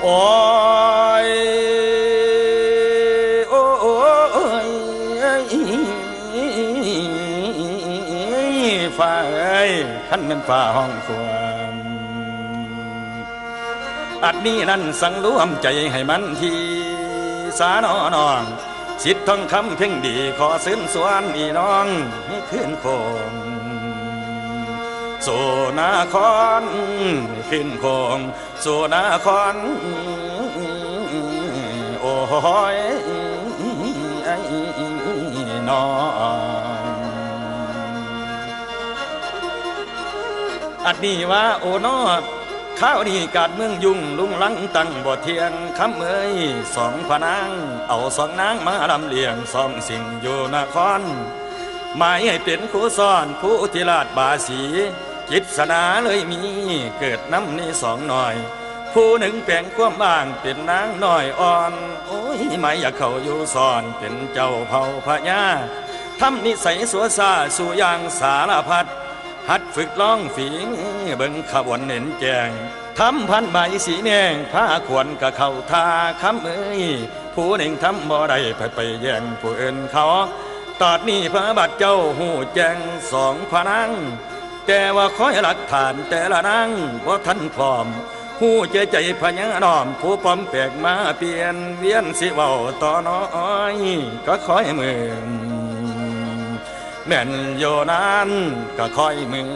โอ้ยโอ้ยฟ้าเอ้ยขันเป็นฟ้าห้องความอัดนี้นั่นสั่งรวมใจให้มันทีสานอนองสิทธิ์ทองคำเพ่งดีขอซื้นสวนอีน้องให้ขึ้นโคงสู่นาคอนขึ้นโคงสู่นาคอนโอ้ยไอ้น้องอันนี้ว่าโอ้นอข้าวดีกาดเมืองยุ่งลุงลังตั้งบ่เทียงคำเอ้ยสองพนางเอาสองนางมาลำเลียงสองสิ่งอยู่นครหมายให้เป็นผู้ซ่อนผู้ที่ลาดบาสีกิจนาเลยมีเกิดน้ำนี่สองหน่อยผู้หนึ่งแปลงความบางเป็นนางน้อยอ่อนโอ้ยไม่อยากเข้าอยู่ซ่อนเป็นเจ้าเผ่าพญาทำนิสัยสัวซาสู่อย่างสารพัดหัดฝึกร้องฝีเบิ่งขบวนเน้นแจงทำพันใบสีแดงผ้าขวนกะเข้าทาคำเอ้ยผู้หนึ่งทำบ่ได้ไปแย่งผู้อื่นเขาตอดนี้พระบัดเจ้าหูแจงสองพนังแต่ว่าคอยหลักฐานแต่ละนางว่าท่านพร้อมหูใจพญาน้อมผู้ปลอมแปลกมาเปลี่ยนเวียนสิเว้าต่อน้อยก็คอยมือแม่นอยู่นั้นก็คอยมือ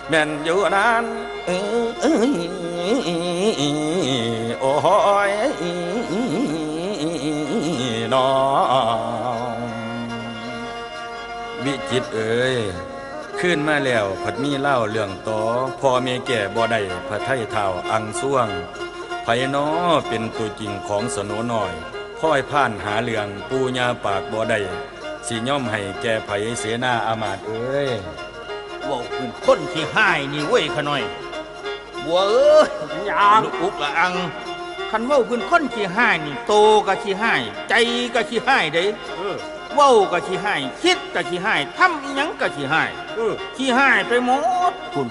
แม่นอยู่นั้นโอ้ยน้องวิจิตเอ้ยขึ้นมาแล้วผัดมีเล่าเรื่องต่อพ่อเมียแก่บ่ได้พระไทยเท่าอังซ่วงไผน้อเป็นตัวจริงของสนหน่อยค่อยผ่านหาเรื่องปูญาปากบ่ได้สิย่อมให้แก่ไผเสนาอามาตย์เอ้ยว่าเป็นคนที่ให้นี่เว้ยขน่อยบัวเอ้ยยามลูกอุกละอังคันว่าเป็นคนที่ให้นี่โตก็ที่ให้ใจก็ที่ให้เด้ว่าก็ที่ให้คิดก็ที่ให้ทำอีหยังก็ที่ให้ที่ให้ไปหมดพุ่น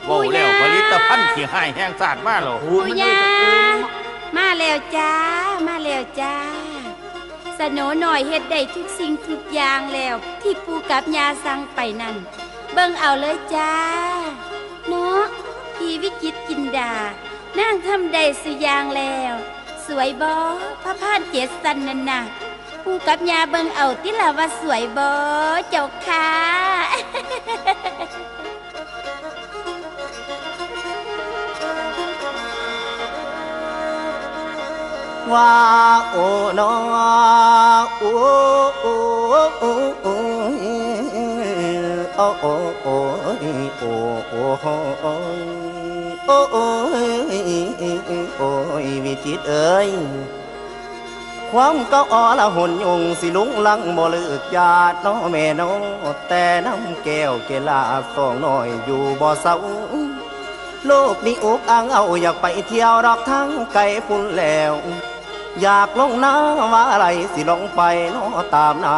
ว่าแล้วผลิตภัณฑ์ที่ให้แห่งศาสตร์มาแล้วปูยามาแล้วจ้ามาแล้วจ้าสโนหน่อยเฮ็ดได้ทุกสิ่งทุกอย่างแล้วที่ปูกับยาสั่งไปนั่นเบิ่งเอาเลยจ้าเนาะพี่วิจิตรจินดานางทำได้สุยางแล้วสวยบ่พระพานเจสันนั่นน่ะปูกับยาเบิ่งเอาติล่ะว่าสวยบ่เจ้าค่ะว่าโอ้น้อโอ้โอ้โอ้โอ้โอ้โอ้โอ้โอ้โอ้โอ้โอ้วิจิตรเอ้ยความเก่าอ่อละหุ่นยงสิลุงลังบ่เลิกญาติน้อแม่น้อแต่น้ำแก้วเกลาสองน้อยอยู่บ่เศร้าโลกนี้อุกอังเอาอยากไปเที่ยวดอกทั้งไกลพุ่นแล้วอยากลงน้ำว่าอะไรสิลงไปน้อตามน้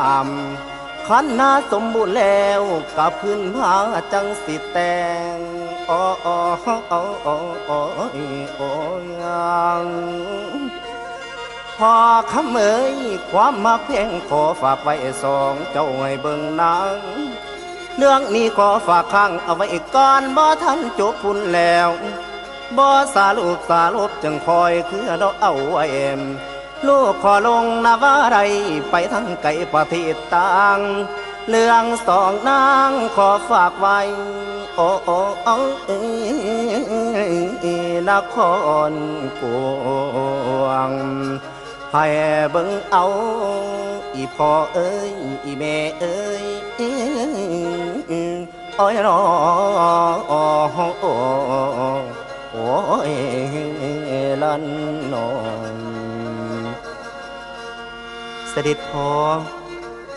ำขันนาสมบูรณ์แล้วกับพื้นผาจังสิแต่งโอ้โอ้โอ้โอ้โอ้โอ้ยังพอคำเอ่ยความมักเพียงขอฝากไว้สองเจ้าให้เบิ่งนางเรื่องนี้ขอฝากข้างเอาไว้ก่อนบ่ทันจบพุ่นแล้วบ่สารุปจึงคอยคือดอกเอาไว้ลูกขอลงนาว่าไรไปทั้งไกลประเทศต่างเรื่องสองนางขอฝากไว้โอ้โอ้โอ้นครกวงให้เบิ่งเอาอีพ่อเอ้ยอีแม่เอ้ยโอ้ยน้อโอ้ยลันนอนเสด็จพ่อ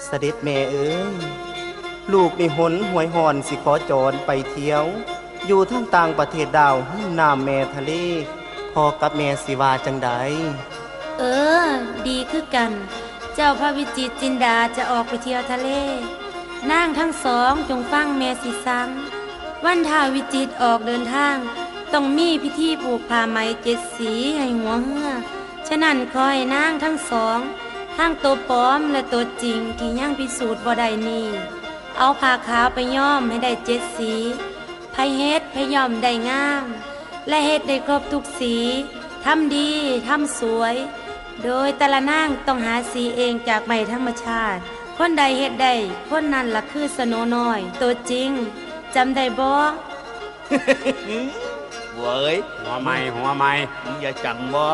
เสด็จแม่เอ้ยลูกมีหนหวยหอนสิขอจรไปเที่ยวอยู่ทั้งต่างประเทศดาวน้ำแม่ทะเลพ่อกับแม่สิว่าจังใดดีคือกันเจ้าพระวิจิตรจินดาจะออกไปเที่ยวทะเลนางทั้งสองจงฟังแม่สิสังวันท่าวิจิตรออกเดินทาง ต้องมีพิธีผูกผ้าไหมเจ็ดสีให้หัวเหือฉะนั้นขอให้นางทั้งสองทั้งตัวปลอมและตัวจริงที่ยังพิสูจน์บ่ได้นี้เอาผ้าขาวไปย้อมให้ได้เจ็ดสีไผเฮ็ดไผย้อมได้งามและเฮ็ดได้ครบทุกสีทำดีทำสวย โดยแต่ละนางต้องหาสีเองจากใบธรรมชาติคนใดเฮ็ดได้คนนั้นล่ะคือสโนน้อยตัวจริงจำได้บ่ บัวเอ้ย หัวใหม่หัวใหม่ มึงอย่าจังบ่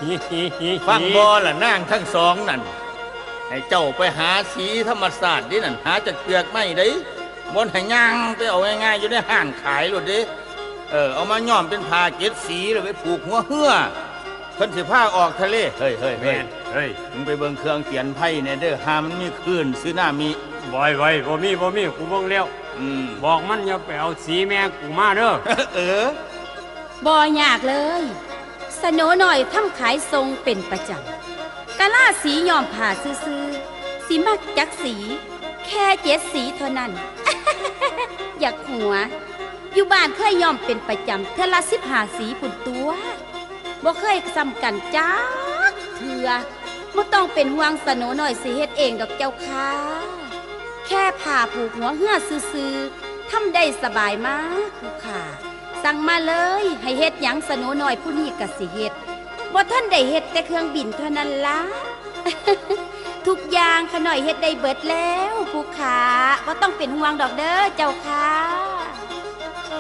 ฮิฮิฮิ ฟังบ่ล่ะนางทั้งสองนั่นให้เจ้าไปหาสีธรรมศาสตร์ดินั่นหาจากเปลือกไม้ได้บนให้ย่างไปเอาง่ายๆอยู่ในห้างขายโลดเด้เอามาย้อมเป็นผ้าเจ็ดสีแล้วไปผูกหัวเหือเพิ่นสิพาออกทะเลเฮ้ย แม่นเฮ้ย มึงไปเบิ่งเครื่องเขียนไพ่เนี่ยเด้อหามันมีคลื่นซึนามิ บ่อยบ่มีกูเบิ่งแล้ว บอกมันอย่าไปเอาสีแม่กูมาเด้อ บ่ยากเลยสโนน้อยทำขายทรงเป็นประจำกะล่าสีย้อมผ้าซื่อๆสีมักจักสี แค่เจ็ดสีเท่านั้น อยากหัว อยู่บ้านเคยย้อมเป็นประจำเทื่อละ15สีพุ่นตัวบ่เคยซ้ำกันจักเทื่อบ่ต้องเป็นห่วงสโนน้อยสิเฮ็ดเองดอกเจ้าค่ะแค่ผ้าผูกหัวเหือซื่อๆทำได้สบายมากผู้ค่ะสั่งมาเลยให้เฮ็ดหยังสโนน้อยผู้นี้ก็สิเฮ็ดบ่ท่านได้เฮ็ดแต่เครื่องบินเท่านั้นล่ะ ทุกอย่างขน่อยเฮ็ดได้เบิดแล้วผู้ขาบ่ต้องเป็นห่วงดอกเด้อเจ้าค่ะ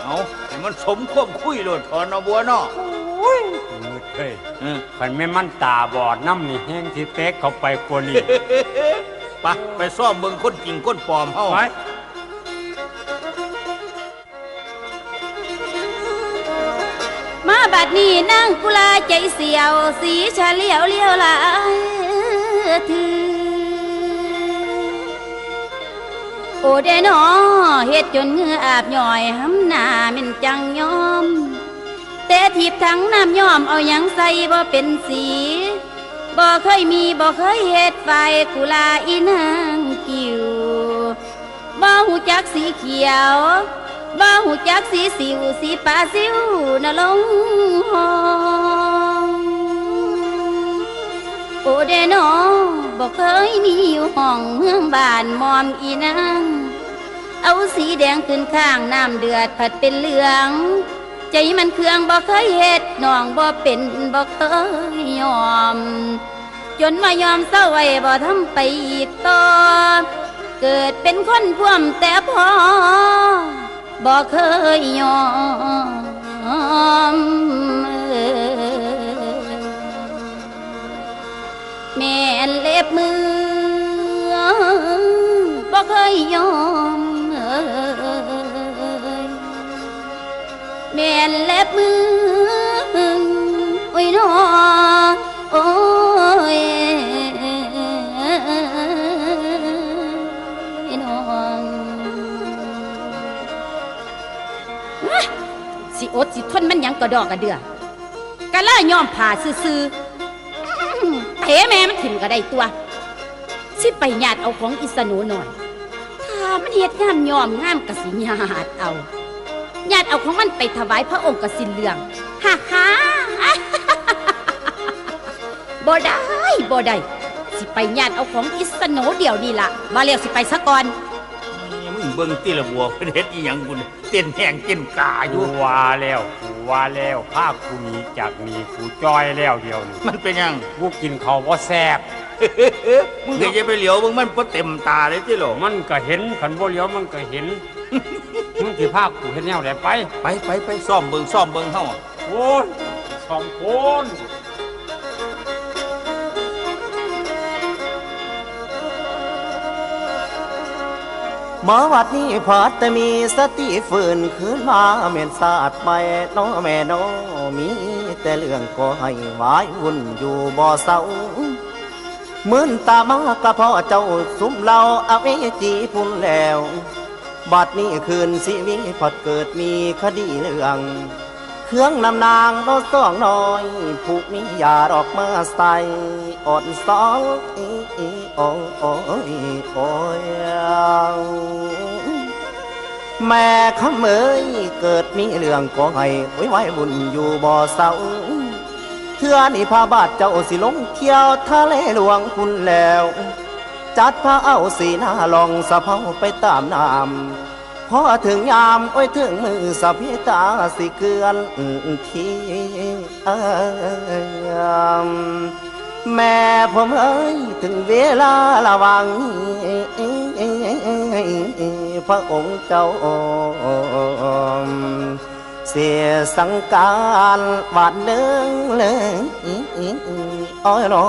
เอาให้มันสมควบคุยโลดถอนเอาบัวเนาะ มืดเฮ้ยคันแม่มันตาบอดน้ำนี่แห้งที่เต๊กเข้าไปกว่านี้ ไปซ่อมเบิ่งคนจริงคนปลอมเฮา ไป มาบัดนี้นั่งกุลาใจเสียวสีชาเลียวเลียวลายถือโอเดนอเฮ็ดจนเหงื่ออาบย่อยหำหน้าเม่นจังยอมแต่ทีบทั้งน้ำยอมเอาหยังใส่บ่เป็นสีบ่เคยมีบ่เคยเฮ็ดไฟกุลาอีนางกิวบ่หูจักสีเขียวบ่หูจักสีสิวสีปลาสิวนลงหองโอเดนอบ่เคยมีอยู่ห้องเมืองบ้านมอมอีนางเอาสีแดงขึ้นข้างน้ำเดือดผัดเป็นเหลืองใจมันเครื่องบ่เคยเฮ็ดน้องบ่เป็นบ่เคยยอมจนมายอมเศร้าไว้บ่ทำไปอีกต่อเกิดเป็นคนพ่วมแต่พอบ่เคยยอมแม่เล็บมือบ่เคยยอมแม่เล็บมือโอ้ยน้อโอ้ยน้องสิอดสิทนมันหยังกระดอกกระเดือกะล่ายอมผ่าซื่อๆเตะแม่มันถิ่มก็ได้ตัวสิไปญาติเอาของอิสโนหน่อยถ้ามันเฮ็ดงามยอมงามกะสิญาติเอาญาติเอาของมันไปถวายพระองค์กสินเหลืองฮ่าฮ่าบ่ได้สิไปญาติเอาของอิสโนเดี๋ยวนี้ล่ะมาเร็วสิไปซะก่อน มึงเบิ่งติละบัวเพิ่นเฮ็ดอีหยังกูเนี่ยเต้นแห้งเต้นกาอยู่ กูว่าแล้วภาคกูหนีจากนี้กูจอยแล้วเดียวนี่ มันเป็นหยัง กูกินข้าวบ่แซ่บ มึงก็อย่าไปเหลียวมึงมันบ่เต็มตาเลยติโหล มันก็เห็นขันบ่เลี้ยวมันก็เห็น มึงสิภาคกูเห็นแนวไหนไป ไปซ่อมเบิ่งเฮา โอ้ยสองคน มาวัดนี้พอแต่มีสติฝืนคืนมาเม่นศาสตร์ไปน้อแม่น้อมีแต่เรื่องก็ให้วายวุ่นอยู่บ่เศร้ามื่นตามากะเพาะเจ้าสุมเราเอาเอจีพุ่นแล้ว บัดนี้คืนสิวิพอดเกิดมีคดีเรื่องเครื่องนำนางโนสองน้อยผู้มียาดอกมาใส่อดสองโอ้ย แม่คำเอ๋ยเกิดมีเรื่องก็ให้ไว้บุญอยู่บ่เศร้าเทื่อนี่พาบาทเจ้าสิลงเที่ยวทะเลหลวงคุณแล้วจัดพาเอาสีหน้าลองสะเพาไปตามน้ำพอถึงยามโอ้ยถึงมือสะพิตาสิเกลือนทีแม่ผมเอ้ยถึงเวลาระวังพระองค์เจ้าเสียสังการบาดเนื้อเลยอ้อยรอ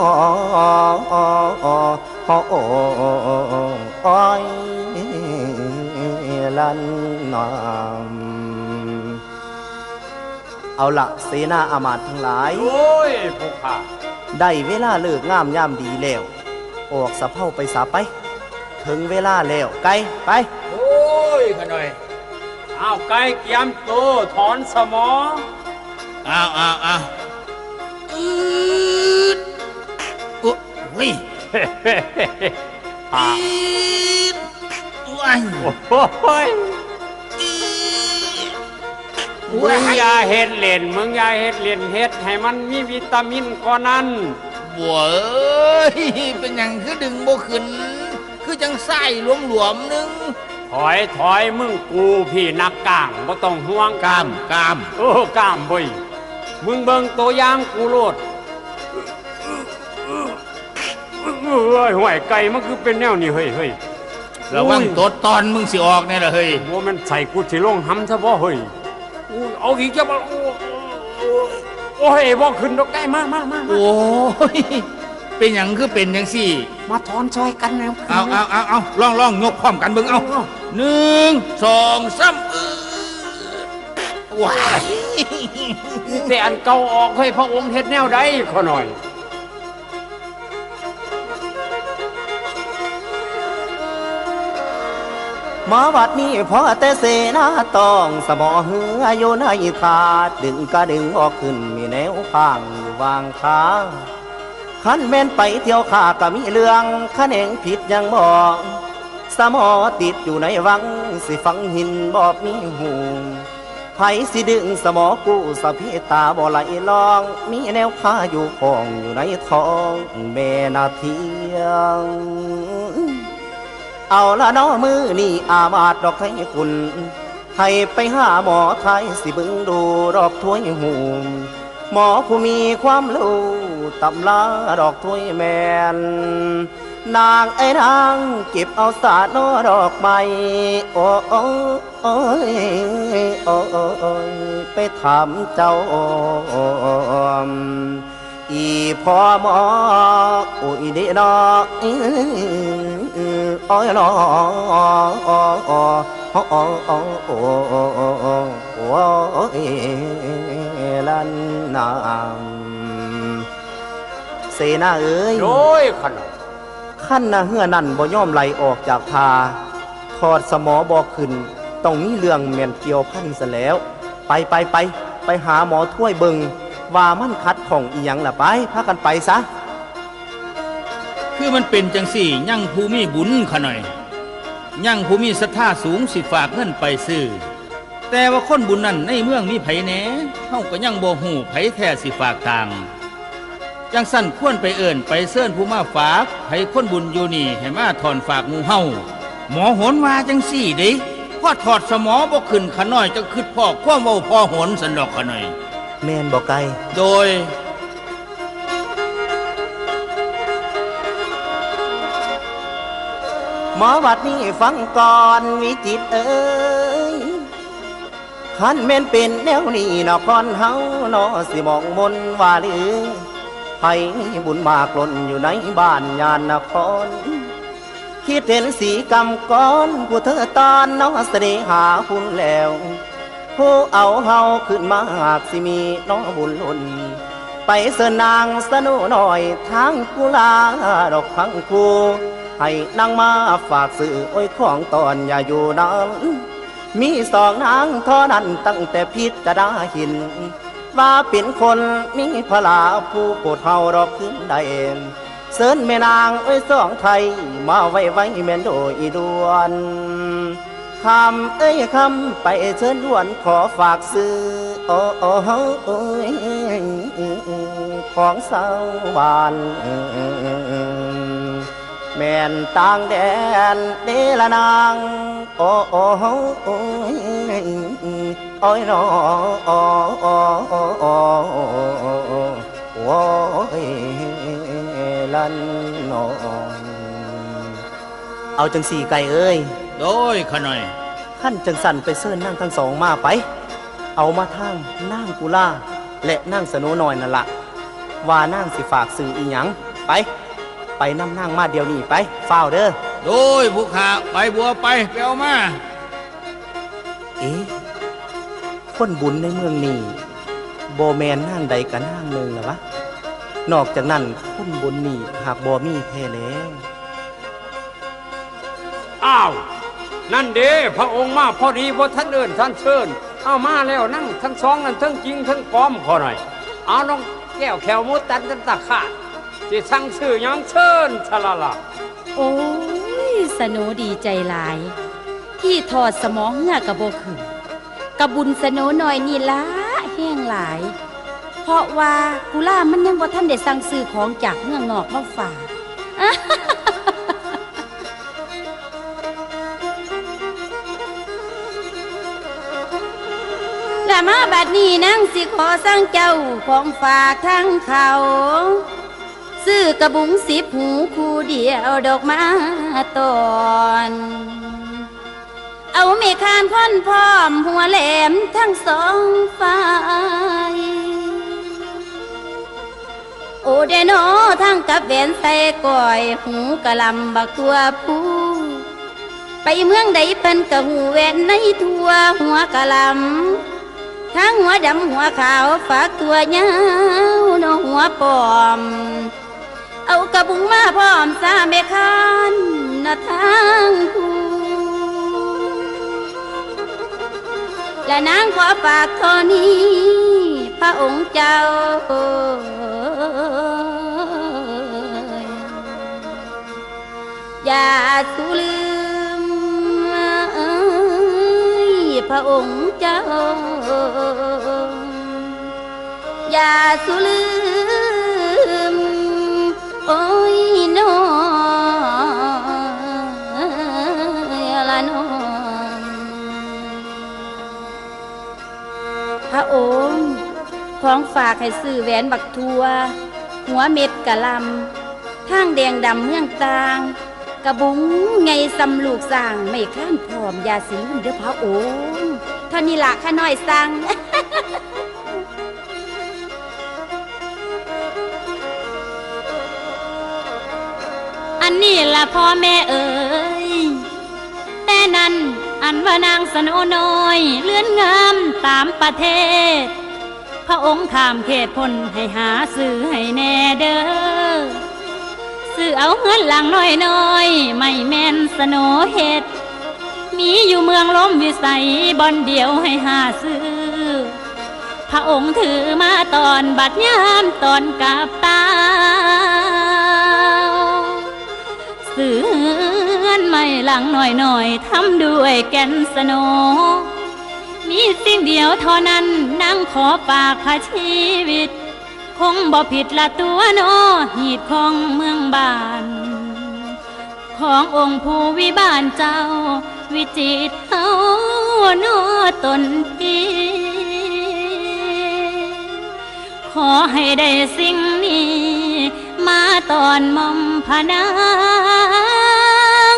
อ้อยลันนามเอาละเสนาอามาตย์ทั้งหลาย โอ้ยพวกข้า ได้เวลาเลิกงามยามดีแล้วออกสะเพาไปสาไป ถึงเวลาแล้วไกลไป โอ้ยขน่อยอ้าวไก่เกียมโตถอนสมอ อ้าวอุ้ย อ่า ว้าย โอ้ยมึงอย่าเฮ็ดเล่นมึงอย่าเฮ็ดเล่นเฮ็ดให้มันมีวิตามินกว่านั้น บัวเอ้ยเป็นหยังคือดึงบ่ขึ้นคือจังไส้หลวมๆนึง ถอยมึงกูพี่นักกล้างบ่ต้องห่วง กาม โอ้กล้ามเว้ยมึงเบิ่งตัวอย่างกูโลดเอ้ยห่วยไก่มันคือเป็นแนวนี้เฮ้ย ระวังตดตอนมึงสิออกแน่ละเฮ้ย ว่ามันใส่กูสิลงหำซะบ่เฮ้ยเอาอีกจะบ่โอ้ยบ่ขึ้นดอกไก่มาโอ้ยเป็นหยังคือเป็นจังซี่ มาถอนซอยกันแล้ว เอาลองยกพร้อมกันเบิ่งเอา1 2 3ว้าย แต่อันเก่าออกให้พระองค์เฮ็ดแนวใดขอหน่อย มาวัดนี้พอแต่เสนาต้องสมอเหืออยู่ในถาดดึงก็ดึงออกขึ้นมีแนวข้างวางขาขันแม่นไปเที่ยวข้าก็มีเรื่องขันเองผิดยังบอกสมอติดอยู่ในวังสิฟังหินบอบมีหูไผสิดึงสมอกู้สะพิตาบ่ไหลลองมีแนวข้าอยู่ของอยู่ในท้องแม่นาเทียงเอาละน้อมือนี่อามาดดอกไทยคุณให้ไปหาหมอไทยสิบึงดูดอกถ้วยหูหมอผู้มีความรู้ตำลาดอกถ้วยแมนนางไอ้นางเก็บเอาสาดนอดอกไม้โอ้ยไปถามเจ้าอีพ่อหมอโอ้ยเดนออ้อยนอลันนามเสนาเอ้ย โดยขนาด ขั้นนะเฮือนั่นบ่ย่อมไหลออกจากทาทอดสมอบ่ขึ้นต้องมีเรื่องเมียนเกี่ยวพันซะแล้วไปหาหมอถ้วยเบิงว่ามันคัดของอีหยังล่ะไปพากันไปซะ คือมันเป็นจังสี่ยั่งภูมิบุญขะหน่อยยั่งภูมิศรัทธาสูงสิฝากเงินไปซื้อแต่ว่าคนบุญนั่นในเมืองมีไผแหน่เฮาก็ยังบ่ฮู้ไผแท้สิฝากทางจังสั่นควรไปเอิ้นไปเชิญผู้มาฝากไผคนบุญอยู่นี่ให้มาถอนฝากหมู่เฮาหมอโหนว่าจังสี่เด้พอถอดสมอบ่ขึ้นขะน้อยจังคิดพ่อความเว้าพ่อโหนสันดอกขะน้อยแม่นบ่ไกลโดยหมอวัดนี้ฟังก่อนวิจิตเอ้ยขันแม่นเป็นแนวนี้นครเฮาเนาะสิมองมนว่าหรือไผมีบุญมากล้นอยู่ในบ้านยานนครคิดเห็นสีกำก้อนผู้เธอตอนเนาะเสด็จหาคุณแล้วผู้เอาเฮาขึ้นมาหากสิมีน้องบุญล้นไปเสนางสนุหน่อยทางกุลาดอกพังคูให้นางมาฝากสื่อโอ้ยของตอนอย่าอยู่นั้นมีสองนางเท่านั้นตั้งแต่พิจารณาหินว่าเป็นคนมีพลาผู้โปรดเฮาดอกขึ้นได้เสินแม่นางโอ้ยสองไทยมาไว้แม่นโดยด่วน คำเอ้ยคำไปเชิญด่วนขอฝากซื้อโอ้โอ้โอ้ยของสาวบ้านแม่นต่างแดนเดละนางโอ้โอ้โอ้ยโอ้ยน้อโอ้โอ้โอ้โอ้โอ้ยลันนอนเอาจังสี่ไก่เอ้ยโดยขะหน่อยขั้นจังสันไปเสิร์นนั่งทั้งสองมาไปเอามาทางนั่งกุล่าและนั่งสโนน้อยนั่นละว่านั่งสิฝากสื่ออีหยังไปนำนั่งมาเดียวนี้ไปฝ้าวเด้อโดยผู้ขาไปบัวไปเอามาเอ๊ะคนบุญในเมืองนี้โบแมนนั่งใดกันนั่งหนึ่งหรอวะนอกจากนั้นคนบุญนี่หากบ่มีแท้แล้วอ้าวนั่นเด้พระองค์มาพอดีว่าท่านเอิญท่านเชิญเอามาแล้วนั่งทั้งสองนั่นทั้งจริงทั้งปลอมขอหน่อยเอาน้องแก้วแขวมุดตันตะขาดที่สั่งซื้อยังเชิญชะละละโอ้ยสโนดีใจหลายที่ถอดสมองเงือกกระโบขึ้นกระบุญสโนหน่อยนี่ละแห้งหลายเพราะว่ากุล่ามันยังบ่ท่านได้สั่งซื้อของจากเมืองนอกมาฝากและมาบัดนี้นั่งสิขอสั่งเจ้าของฝากทั้งเขาซื้อกระบุง10 หูคู่เดียวดอกมาตอนเอาเมฆานค่อนพร้อมหัวแหลมทั้งสองฝ่ายโอเดโนทั้งกับแหวนใส่ก้อยหูกะลำบักตัวผู้ไปเมืองใดเพิ่นกะหูแหวนในทั่วหัวกะลำทั้งหัวดำหัวขาวฝากตัวยาวโนหัวปอมเอากระบุงมาพร้อมสาเมฆานนาทางผู้และนางขอฝากเท่านี้พระองค์เจ้าอย่าสูลืมพระองค์เจ้าอย่าสูลืมโอ้ยน้อละน้อพระองค์ของฝากให้ซื้อแหวนบักทัวหัวเม็ดกะลำทางแดงดำเมืองตางกระบุงไงสำลูกสร้างไม่ข้านพร้อมยาสิลืมเด้อพระองค์เท่านี้ละข้าน้อยสั่ง อันนี้ละพ่อแม่เอ๋ยแต่นั้นอันว่านางสโนน้อยเลื่อนงามตามประเทศพระองค์ข้ามเขตพลให้หาซื้อให้แน่เด้อซื้อเอาเงินหลังน้อยๆไม่แม่นสโนเฮ็ดมีอยู่เมืองล้มวิสัยบอนเดียวให้หาซื้อพระองค์ถือมาตอนบัดยามตอนกับตาซื้อเงินไม่หลังหน่อยๆทำด้วยแก่นสโนมีสิ่งเดียวเท่านั้นนั่งขอฝากพระชีวิตคงบ่ผิดละตัวโนหีดของเมืองบ้านขององค์ผู้วิบาลเจ้าวิจิตรเฮาโนตนทีขอให้ได้สิ่งนี้มาตอนมอมพนาง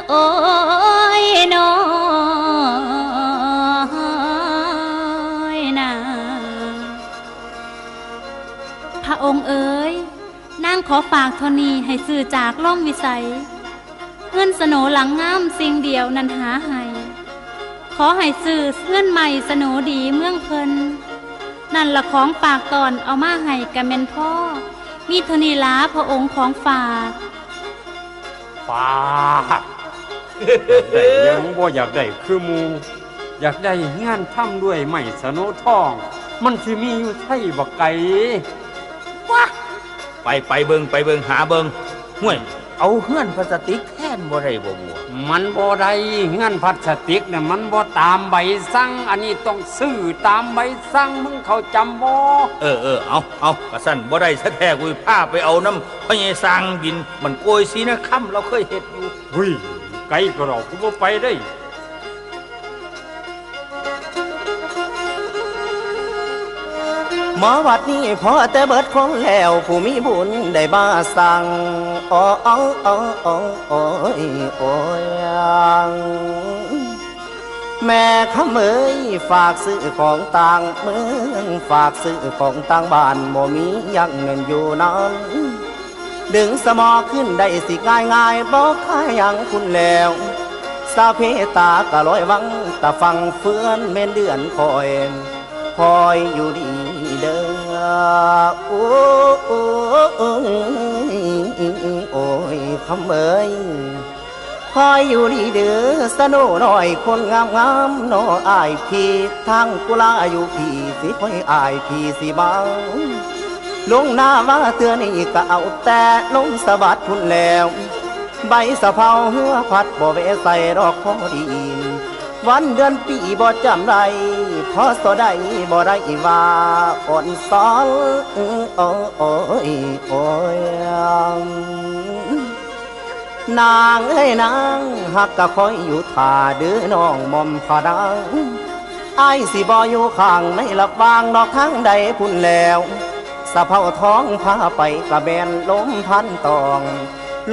โอ้ยน้อยนาพระองค์เอ๋ยนางขอฝากเท่านี้ให้ซื้อจากล่องวิสัยเงินสโนหลังงามสิ่งเดียวนั้นหาให้ขอให้ซื้อเงินใหม่สโนดีเมืองเพิ่นนั่นละของฝากตอนเอามาให้กะแม่นพ่อมีเท่านี้ลาพระองค์ของฝากได้ยังบ่อยากได้คือหมูอยากได้งานทำด้วยไม้สโนทองมันสิมีอยู่ไทยบ่ไกลว้าไปเบิงหาเบิงห่วย เอาเฮือนพลาสติกแทนบ่ได้บ่บัว มันบ่ได้เงินพลาสติกน่ะมันบ่ตามใบสั่งอันนี้ต้องซื้อตามใบสั่งมึงเขาจำบ่ เอากระสั่นบ่ได้ซะแท้กูพาไปเอาน้ำพญายสร้างบินมันโกยสีนะค่ำเราเคยเฮ็ดอยู่ เฮ้ยไกลก็เรากูบ่ไปได้ หมอวัดนี้พอแต่เบิดคนแล้วผู้มีบุญได้มาสั่งโอ้โอ้โอ้โอ้โอ้ยโอ้ยแม่ขำเอ้ยฝากซื้อของต่างเมืองฝากซื้อของต่างบ้านบ่มียังเงินอยู่นั้นดึงสมอขึ้นได้สิง่ายง่ายบอกขายยังคุณแล้วสาเพตากะลอยวังตะฟังเฟือนเม่นเดือนคอยอยู่ดีเด้อโอ้โอ้โอ้ยคำเอ้ยคอยอยู่ดีเด้อสโนหน่อยคนงามงามโนอายพี่ทางกุลาอยู่พี่สิคอยอายพี่สิบังลงหน้าว่าเตือนนี่ก็เอาแต่ลงสะบัดพุ่นแล้วใบสะเพาเหือพัดบ่เวใส่ดอกพอดีวันเดือนปีบ่จำได้พอสได้บ่ได้ว่าอ่อนสอนโอ้โอ้ยโอ้ยนางเอ้ยนางหักกะคอยอยู่ท่าเดือน้องมอมพาดังไอ้สิบ่อยู่ข้างในหลับวางนอกทางใดพุ่นแล้วสะเพาท้องพาไปกะแบนลมพันตอง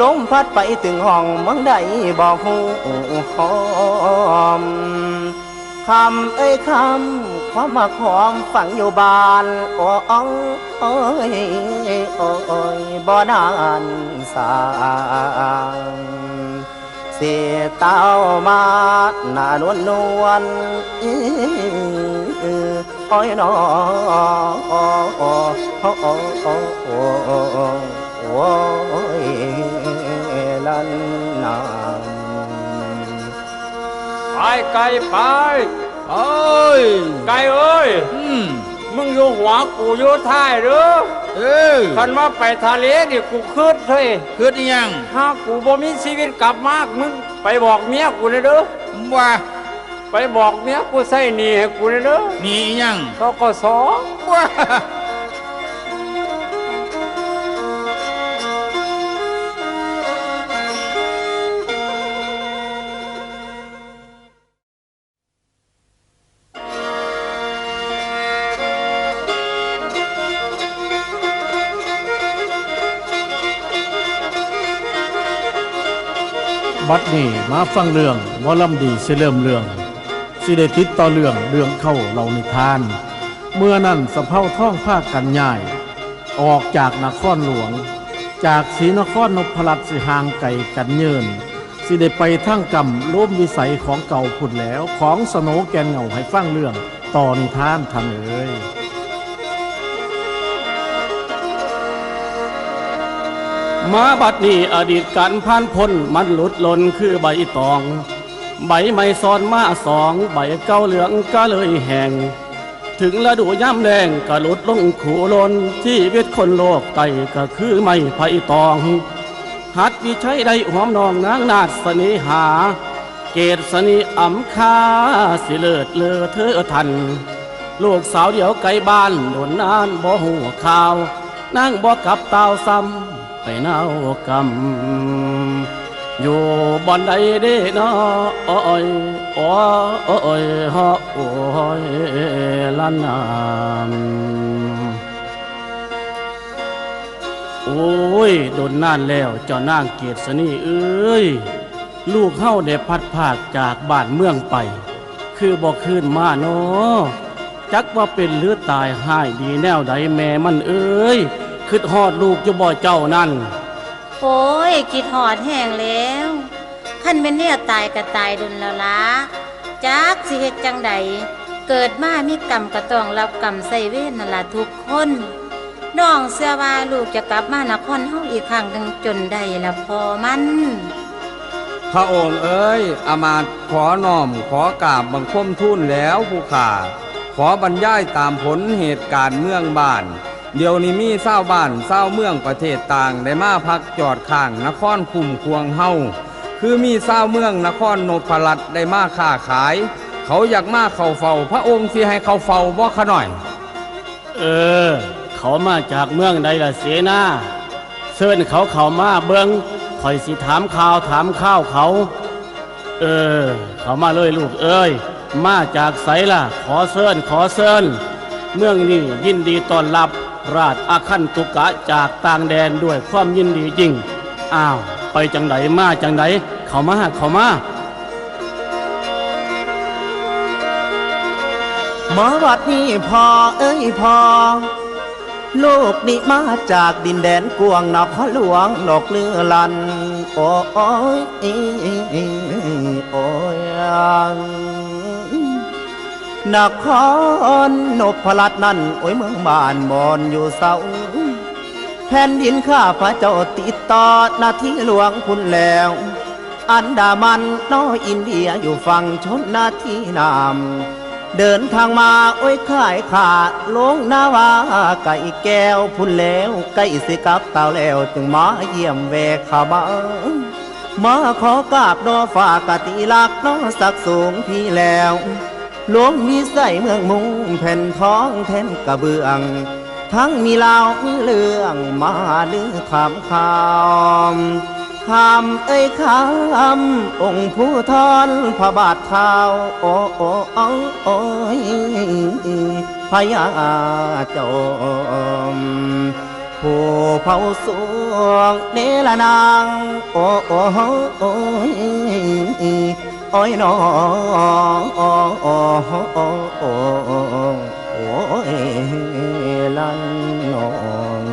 ลมพัดไปถึงห้องเมืองใดบอกหูหอมคำเอ้ยคำความมาความฝังอยู่บ้านโอ้ยโอ้ยบ่นานสางเสียเต้ามาหน้านวลนวลโอ้ยน้อโอ้ยลันนาม ไปไกลไป เอ้ย ไกลเอ้ย มึงอยู่หัวกูอยู่ท้ายหรือ คันว่าไปทะเลนี่กูคืดเฮ้ย คืออีหยัง ถ้ากูบ่มีชีวิตกลับมามึงไปบอกเมียกูเลยเด้อ ว่า ไปบอกเมียกูใส่หนี่ให้กูเลยเด้อ นี่อีหยัง ทกส ว่า บัดนี้มาฟังเรื่องหมอลำดีสิเริ่มเรื่องสิได้ติดต่อเรื่องเข้าเรานิทาน เมื่อนั้นสะเภาท่องผ้ากันย่าย ออกจากนครหลวง จากศรีนครนพรัตน์สิห่างไกลกันเยินสิได้ไปทั้งกำร่วมวิสัยของเก่าพุ่นแล้วของสโนแกนเหงาให้ฟังเรื่องต่อนิทานทันเอ่ย มาบัดนี้อดีตการผ่านพ้นมันหลุดหล่นคือใบตอง ใบไม้ซ้อนมาสองใบเก้าเหลืองก็เลยแห้งถึงฤดูย่ำแดงก็หลุดลงขู่ลนที่เวทคนโลกไตก็คือไม้ไผ่ตอง หัดวิชัยได้หอมนองนางนาฏเสน่หา เกศสนิอำคาสิเลิศเลอเธอทัน ลูกสาวเดียวไกลบ้านโดนนานบ่หูข่าวนางบ่กลับตาวซ้ำไปเน่ากำอยู่บ่อนใดเด้น้ออ้อยอ้อยฮอโอ้ยล้านน้ำโอ้ยโดนนานแล้วเจ้านางเกียรติสนีเอ้ยลูกเฮาได้พัดภาคจากบ้านเมืองไปคือบ่คืนมาเนาะจักว่าเป็นหรือตายหายดีแนวใดแม่มันเอ้ยคิดฮอดลูกจะบ่เจ้านั่น โอ้ยคิดหอดแห้งแล้วคันเป็นเนี่ยตายก็ตายดุนแล้วละจักสิเฮ็ดจังใดเกิดมามีกรรมก็ต้องรับกรรมใส่เวรนั่นล่ะทุกคนน้องเสื้อว่าลูกจะกลับมานครเฮาอีกครั้งหนึ่งจนได้ละพอมัน พระองค์เอ้ยอามาตย์ขอน้อมขอกราบบังคมทูลแล้วผู้ข่าขอบรรยายตามผลเหตุการณ์เมืองบ้าน เดี๋ยวนี้มีชาวบ้านชาวเมืองประเทศต่างได้มาพักจอดข้างนครคุ้มควงเฮาคือมีชาวเมืองนครนพรัตน์ได้มาค้าขายเขาอยากมาเข้าเฝ้าพระองค์สิให้เขาเฝ้าบ่ขะหน่อยเขามาจากเมืองใดล่ะเสนาเชิญเขามาเบิ่งข่อยสิถามข่าวถามข้าวเขาเขามาเลยลูกเอ้ยมาจากไสล่ะขอเชิญเมืองนี้ยินดีต้อนรับราชอาคันตุกะจากต่างแดนด้วยความยินดีจริงอ้าวไปจังไดมาจังไดเข้ามามาวัดนี้พอพอลูกนี่มาจากดินแดนกวงนับพระหลวงดอกเลือลันโอ้ยนครนพรัตน์นั่นโอ้ยเมืองบ้านมอนอยู่เศร้าแผ่นดินข้าพระเจ้าติดต่อหน้าที่หลวงคุณแล้วอันดามันน้อยอินเดียอยู่ฝั่งชนหน้าที่นามเดินทางมาโอ้ยขายขาลงนาวาไก่แก้วพุ่นแล้วไก่สิกับเต่าแล้วจึงมาเยี่ยมแวกขามาขอกราบนอฝากติลักน้อสักสูงพี่แล้วหลวงมีใส่เมืองมุงแผ่นท้องแทนกระเบื้องทั้งมีลาวมีเรื่องมาลือคำคำคำองค์ผู้ทอนพระบาทเท้าโอ้ยพญาจอมผู้เผาสวงเนรนางโอ้ยน้องโอ้ยลันน้อง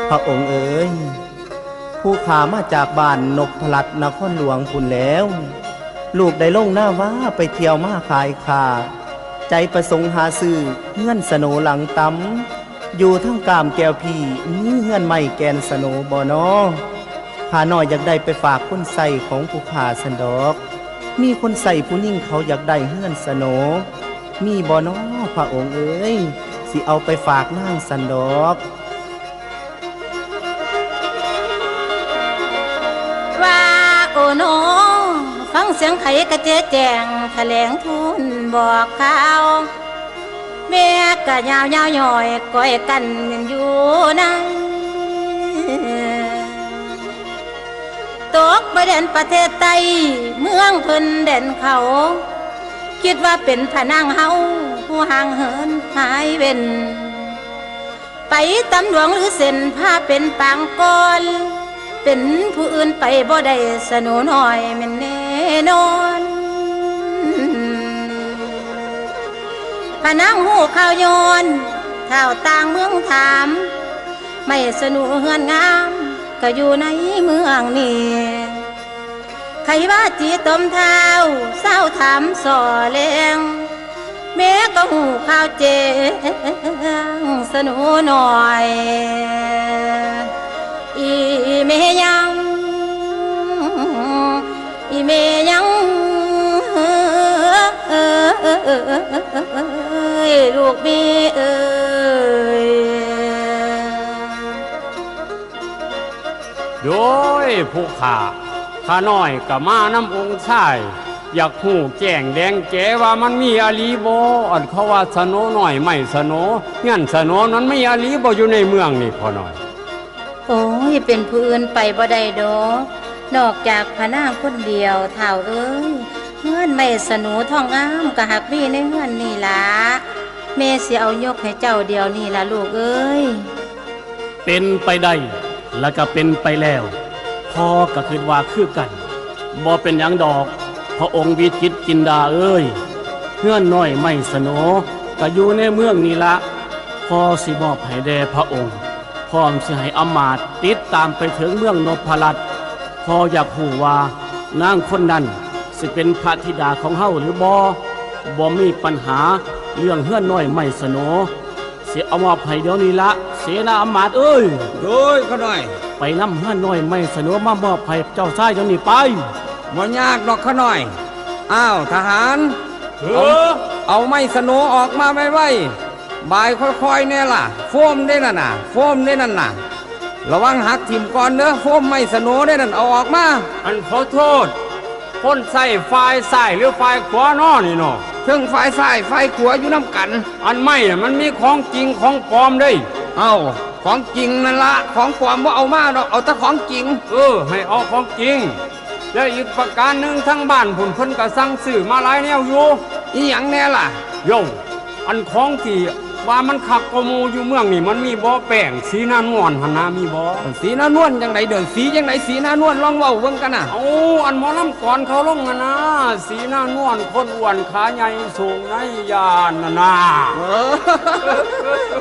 พระองค์เอ๋ยผู้ขามาจากบ้านนพรัตน์นครหลวงคุณแล้วลูกได้ลงหน้าว่าไปเที่ยวมาขายขาใจประสงค์หาซื้อเงื่อนสโนหลังตำอยู่ทั้งกามแก้วพี่มีเงื่อนไม่แกนสโนบ่นอข้าน้อยอยากได้ไปฝากคนใส่ของผู้ขาสันดอกมีคนใส่ผู้นิ่งเขาอยากได้เงื่อนสโนมีบ่นอพระองค์เอ๋ยสิเอาไปฝากนางสันดอกว่าโอ้น้องฟังเสียงไข่กระเจ๊แจงแถลงทูลบอกข่าวแม่กะยาวหน่อยก้อยกันอยู่นั่นตกไปแดนประเทศไต้เมืองเพิ่นแดนเขาคิดว่าเป็นพนางเฮาผู้ห่างเหินหายเว้นไปตำหลวงหรือเส้นผ้าเป็นปางก้อนเป็นผู้อื่นไปบ่ได้สนุนหน่อยแม่นแน่นอนพนางหูข่าวย้อนเท่าต่างเมืองถามไม่สนุเฮือนงามก็อยู่ในเมืองนี้ใครว่าจีตมเท้าเศร้าถามส่อแรงแม่ก็หูข่าวเจงสนุหน่อยอีเมยังลูกมีเอ้ยโดยผู้ข้าน้อยกับมาน้ำองค์ชายอยากหูแจ้งแดงแกว่ามันมีอาลีโบอันเขาว่าสโนหน่อยไม่สโนงั้นสโนนั้นไม่อาลีโบอยู่ในเมืองนี่พอหน่อยโอ้ยเป็นผู้อื่นไปบ่ได้ดอกนอกจากพระนางคนเดียวเท่าเอ้ยเงื่อนไม่สนูทองงามกะหักมีในเงื่อนนี่ล่ะแม่สิเอายกให้เจ้าเดียวนี่ล่ะลูกเอ้ยเป็นไปได้แล้วก็เป็นไปแล้วพ่อก็คิดว่าคือกันบ่เป็นหยังดอกพระองค์วิจิตรจินดาเอ้ยเงื่อนน้อยไม่สนก็อยู่ในเมืองนี่ละพ่อสิมอบให้แด่พระองค์พร้อมสิให้อมาตย์ติดตามไปถึงเมืองนพรัตน์พ่ออยากรู้ว่านางคนนั้นสิเป็นพระธิดาของเฮาหรือบ่มีปัญหาเรื่องเฮือนน้อยไม่สนสิเอามอบให้เดี๋ยวนี้ละเสนาอมาตย์เอ้ยโดยข้าน้อยไปนำเฮือนน้อยไม่สนมามอบให้เจ้าชายเดี๋ยวนี้ไปบ่ยากดอกข้าน้อยอ้าวทหารเอาไม่สนออกมาไว้ บายค่อยๆเนี่ยล่ะโฟมได้นั่นน่ะโฟมได้นั่นน่ะระวังหักทิ่มก่อนเด้อโฟมไม่สโนได้นั่นเอาออกมาอันขอโทษคนใส่ไฟซ้ายหรือไฟขวาน้อนี่เนาะเทิงไฟซ้ายไฟขวาอยู่น้ำกันอันไม่น่ะมันมีของจริงของปลอมเด้เอ้าของจริงนั่นละของปลอมว่าเอามาดอกเอาแต่ของจริงให้เอาของจริงแล้วอีกประการหนึ่งทั้งบ้านผุนเพิ่นก็สั่งซื้อมาหลายแนวอยู่อีหยังแน่ล่ะโยอันของที่ว่ามันขักกโมอยู่เมืองนี่มันมีบ่อแป้งสีหน้านวลหันนามีบ่สีหน้านวลจังไดเดินสีจังไดสีหน้านวลลองเว้าเบิ่งกันน่ะเอาอันหมอลำก่อนเขาลงนะสีหน้านวลคนอ้วนขาใหญ่สูงในยานน่ะ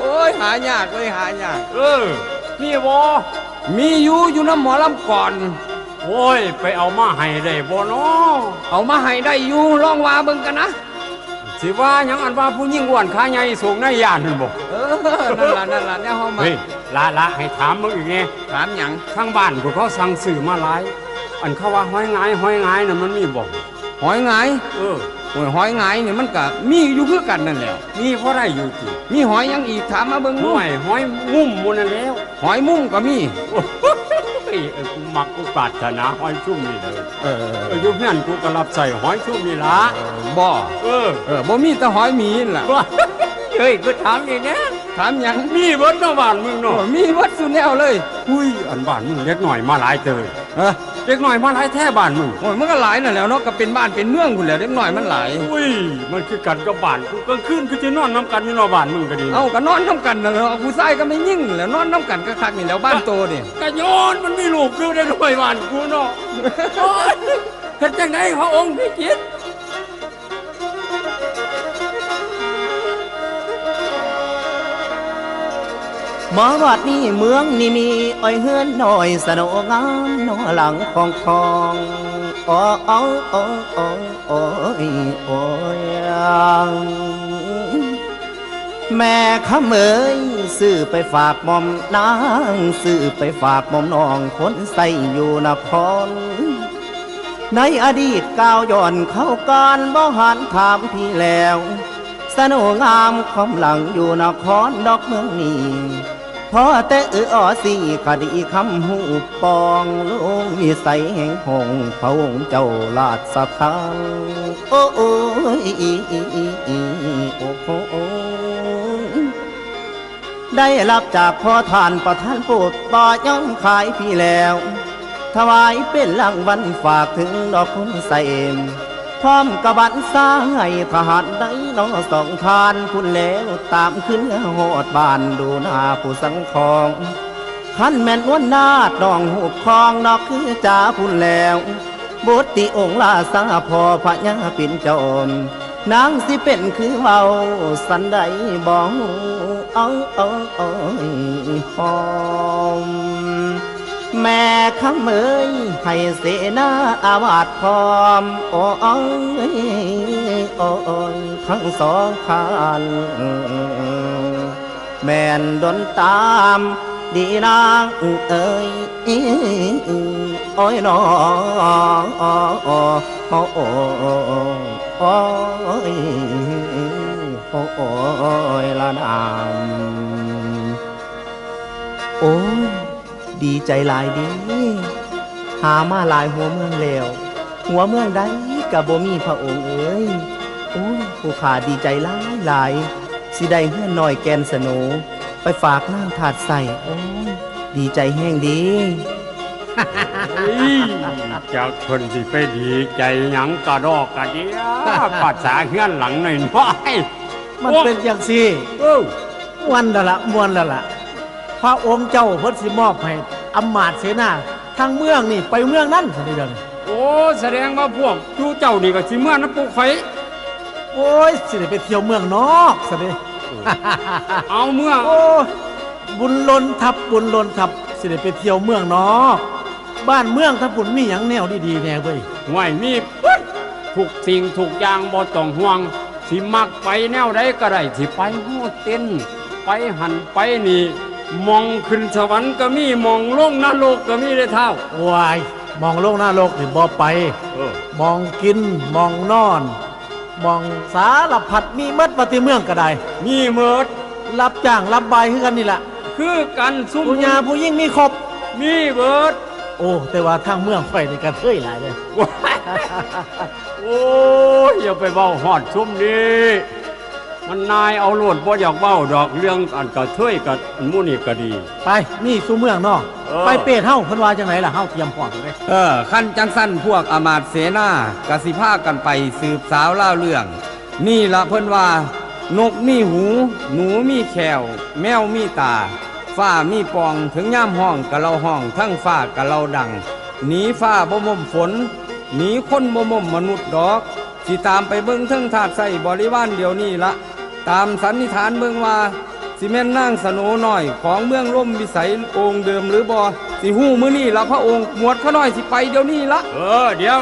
โอ้ยหายากเลยหายากมีบ่มีอยู่น้ำหมอลำก่อนโอ้ยไปเอามาให้ได้บ่เนาะเอามาให้ได้อยู่ลองว่าเบิ่งกันนะสิว่าหยังอันว่าผู้หญิงอ้วนขาใหญ่สูงในย่านนั่นบ่นั่นล่ะเนี่ยเฮามาเฮ้ยละให้ถามมึงอีกไงถามหยังข้างบ้านเขาสั่งซื้อมาหลายอันเขาว่าหอยงายน่ะมันมีบ่หอยงายหอยงายนี่มันก็มีอยู่คือกันนั่นแหละมีเพราะได้อยู่ติมีหอยยังอีกถามมาเบิ่งดูหอยมุมบ่นั่นแล้วหอยมุมก็มีกูมักกูปรารถนาหอยชุ่มนี่เลยอยู่เพื่อนกูก็รับใส่หอยชุ่มนี่ละบ่บ่มีแต่หอยหมีล่ะเฮ้ยกูถามนี่นะถามหยังมีเบิดเนาะบ้านมึงเนาะมีเบิดสุดแนวเลยอุ้ยอันบ้านมึงเล็กหน่อยมาหลายเตยเล็กหน่อยมาหลายแท้บ้านมึงโอ้ยมันก็หลายนั่นแหล้วเนาะก็เป็นบ้านเป็นเมืองพุ่นแหล้วเล็กหน่อยมันหลายอุ้ยมันคือกันกับบ้านกูกลางคืนกูจะนอนน้ำกันอยู่เนาะบ้านมึงก็ดีเอ้าก็นอนน้ำกันนั่นแหละผู้ชายก็ไม่ยิ่งแหล้วนอนน้ำกันก็คักนี่แล้วบ้านโตนี่ก็ย้อนมันมีลูกด้วยได้ด้วยบ้านกูเนาะเฮ็ดจังได๋พระองค์พิจิตร มาวัดนี้เมืองนี่มีอ้อยเฮือนหน่อยสนงามนอหลังของทองโอ้โอ้โอ้โอ้โอ้ยโอ้ยแม่ขะเมยซื้อไปฝากหม่อมนางซื้อไปฝากหม่อมน้องคนใส่อยู่นครในอดีตก้าวย่อนเข้าการบ่หันถามพี่แล้วสนงามความหลังอยู่นครดอกเมืองนี้พอแต่อ้อสีคดีคำหูปองลงวิสัยแห่งหงพระองค์เจ้าลาดสถานโอ้โอ้โอ้โอ้ได้รับจากพ่อทานประทานโปรดต่อย่อมขายพี่แล้วถวายเป็นรางวัลฝากถึงดอกคุณใส่พร้อมกระบันสร้างให้ทหารได้น้องสองทานคุณแล้วตามขึ้นหอดบ้านดูหน้าผู้สังคองขันแม่นวนนาดน้องหูคองนอกคือจ่าพุ่นแล้วบุตรองค์ลาสาพอพระยาปิ่นจอมนางสิเป็นคือเบาสันใดบ่เอาหอมแม่ขะเมยให้เสนาอาวาสพร้อมโอ้ยทั้งสองคันแม่นดนตามดีนางเอ้ยโอ้ยน้องโอ้ยละนามโอ้ยดีใจหลายดีหามาหลายหัวเมืองแล้วหัวเมืองใดกับบ่มีพระองค์เอ้ยโอ้ยผู้ขาดีใจหลายสิได้เฮือนหน่อยแกนสนูไปฝากนางถาดใส่โอ้ยดีใจแห้งดี จากคนสิไปดีใจหยังกระดอกกระเดียภาษาเฮือนหลังหน่อยน้อย มันเป็นอย่างสิม่วนแล้วล่ะพระองค์เจ้าเพิ่นสิมอบให้อำมาตย์เสนาทางเมืองนี่ไปเมืองนั้นสิเด้อโอ้แสดงว่าพวกจูเจ้านี่ก็สิเมืองน้ำปูไข่โอ้ยสิได้ไปเที่ยวเมืองนอกซะเด้ เอาเมืองโอ้บุญล้นทับสิได้ไปเที่ยวเมืองนอกบ้านเมืองถ้าปุ่นมีหยังแนวดีๆแน่เว้ยห่วยมีทุกสิ่งทุกอย่างบ่ต้องห่วงสิมักไปแนวใดก็ได้สิไปโฮเต้นไปหันไปนี่มองขึ้นสวรรค์ก็มีมองลงนรกก็มีได้เท่าว้ายมองลงนรกนี่บ่ไปมองกินมองนอนมองสารพัดมีมัดว่าที่เมืองก็ได้มีเมิด รับจ้างรับบายคือกันนี่แหละ คือกันซุ่ม ผู้หญิงผู้ยิ่งมีครบ มีเบิด โอ้แต่ว่าทางเมืองไฟในกระเทยหลายเลย โอ้ยอย่าไปเบ้าฮอดซุ่มนี้มันนายเอาโลดบ่อยากเบ้าดอกเรื่องอันกระเทยกับอันหมู่นี่ก็ดี ไปนี่สู่เมืองเนาะ เออ ไปเปดเฮาเพิ่นว่าจังไหนล่ะเฮาเตรียมพร้อมเลย ขั้นจังสั้นพวกอมาตย์เสนากสิพากันไปสืบสาวเล่าเรื่อง นี่ละเพิ่นว่านกมีหู หนูมีแขวแมวมีตา ฟ้ามีปองถึงย่ามห้องกะเราห้องทั้งฟ้ากะเราดังหนีฟ้าบ่มมฝนหนีคนบ่มมมนุษย์ดอกสิตามไปเบิ่งเทิงถาดใส่บริวารเดียวนี้ละตามสันนิษฐานเบิ่งว่าสิแม่นนางสโนน้อยของเมืองร่มวิสัยองค์เดิมหรือบ่สิฮู้มื้อนี้ละพระองค์หมวดข้าน้อยสิไปเดี๋ยวนี้ละ เดี๋ย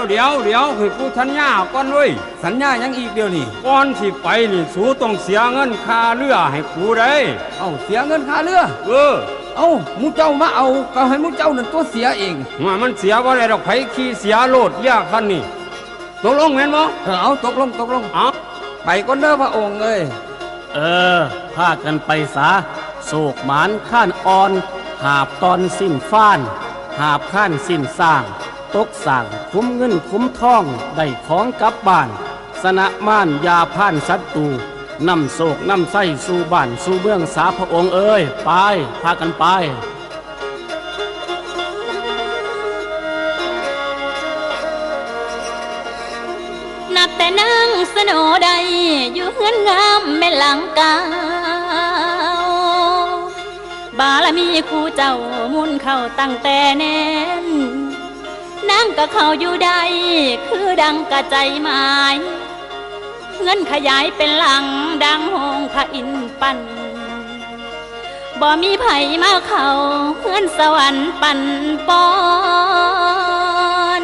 วคือกูทันยาก่อนเว้ย สัญญายังอีกเดียวนี่ ก่อนสิไปนี่สูต้องเสียเงินค่าเรือให้กูได้ เอ้าเสียเงินค่าเรือ เอ้าหมูเจ้ามาเอาก็ให้หมูเจ้านั่นตัวเสียเอง ว่ามันเสียบ่ได้ดอกไผขี่เสียโลดยาคันนี้ตกลงแม่นบ่ เอาตกลง เอา ไปก่อนเด้อพระองค์เอ้ย พากันไปสาโศกหมานข้านอ่อน หาบตอนสิ้นฟ้าน หาบข้านสิ้นสร้าง ตกสั่งคุ้มเงินคุ้มทอง ได้ของกลับบ้าน สนะม่านยาพ่านศัตรูนำโศกนำไส้สู่บ้านสู่เมืองสาพระองค์เอ้ยไปพากันไป นับแต่นางสโนใดอยู่เฮือนงามแม่หลังกาวบารมีครูเจ้ามุนเข้าตั้งแต่แน่นนางก็เข้าอยู่ใดคือดังกระใจหมายเงินขยายเป็นหลังดังหงพระอินทร์ปันบ่มีไผมาเข้าเฮือนสวรรค์ปันปอน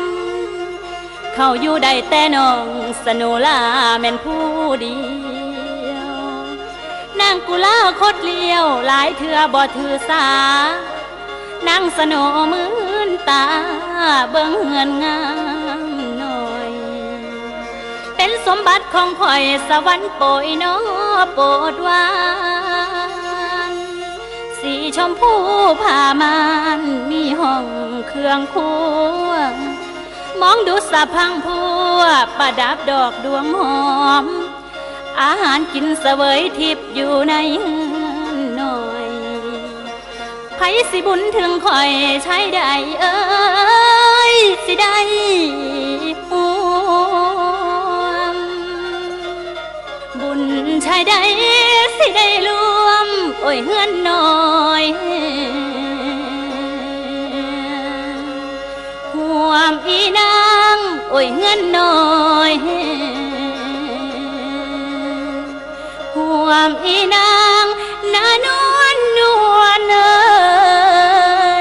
เขาอยู่ได้แต่น้องสโนลาแม่นผู้เดียวนางกุลาคดเลี้ยวหลายเถื่อบ่ถือสานางสโนมืนตาเบิ่งเหือนงามหน่อยเป็นสมบัติของข่อยสวรรค์โปรยน้อโปรดหวานสีชมพูผ้ามานมีห้องเครื่องครัวมองดูสะพังพัวประดับดอกดวงหอมอาหารกินเสวยทิพย์อยู่ในเฮือนหน่อยไผสิบุญถึงข่อยใช้ได้เอ้ยสิได้ห่วมบุญใช้ได้สิได้รวมโอ้ยเฮือนหน่อยห่วมอีนางโอ้ยเฮือนหน่อยห่วมอีนางนานวลนวลเอ้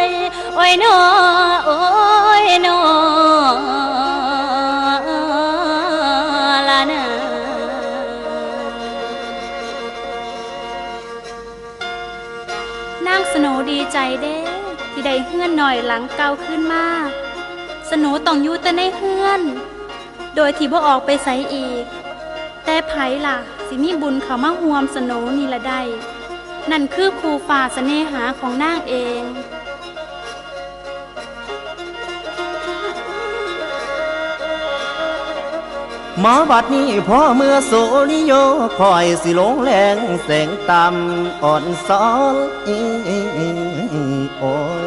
ยโอ้ยนอโอ้ยนอละนะนางสโนดีใจเด้ที่ได้เฮือนหน่อยหลังเก่าขึ้นมาสโนต้องอยู่แต่ในเฮือน โดยที่บ่ออกไปไสอีก แต่ไผล่ะสิมีบุญเขามาห่วมสโนนี่ละได้นั่นคือครูฝ่าเสน่หาของนางเอง มาบัดนี้พอเมื่อโสนิโยคอยสิลงแรงแสงต่ำอ่อนซ้อนโอ้ย